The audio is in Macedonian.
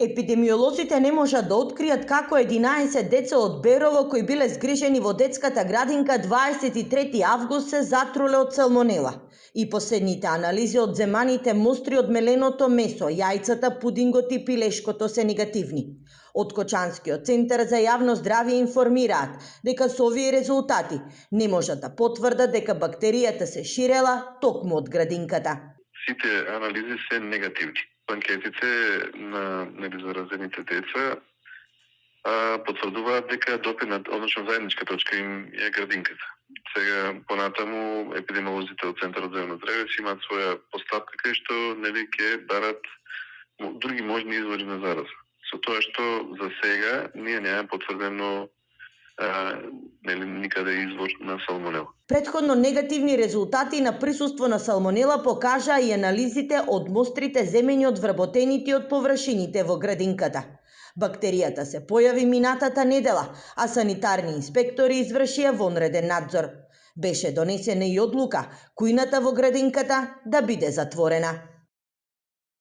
Епидемиолозите не можат да откријат како 11 деца од Берово кои биле згрижени во детската градинка 23 август се затруле од салмонела. И последните анализи од земаните мостри од меленото месо, јајцата, пудингот и пилешкото се негативни. Од Кочанскиот центар за јавно здравје информираат дека со овие резултати не можат да потврдат дека бактеријата се ширела токму од градинката. Сите анализи се негативни. Анкетите на заразените деца потврдуваат дека допирнат, односно заедничка точка им е градинката. Сега понатаму епидемиолозите од Центарот за јавно здравје си имаат своја постапка кај што ќе барат други можни извори на зараза. Со тоа што за сега ние немаме потврдено никаде извор на салмонела. Претходно негативни резултати на присуство на салмонела покажаа и анализите од мострите земени од вработените од површините во градинката. Бактеријата се појави минатата недела, а санитарни инспектори извршија вонреден надзор. Беше донесена и одлука кујната во градинката да биде затворена.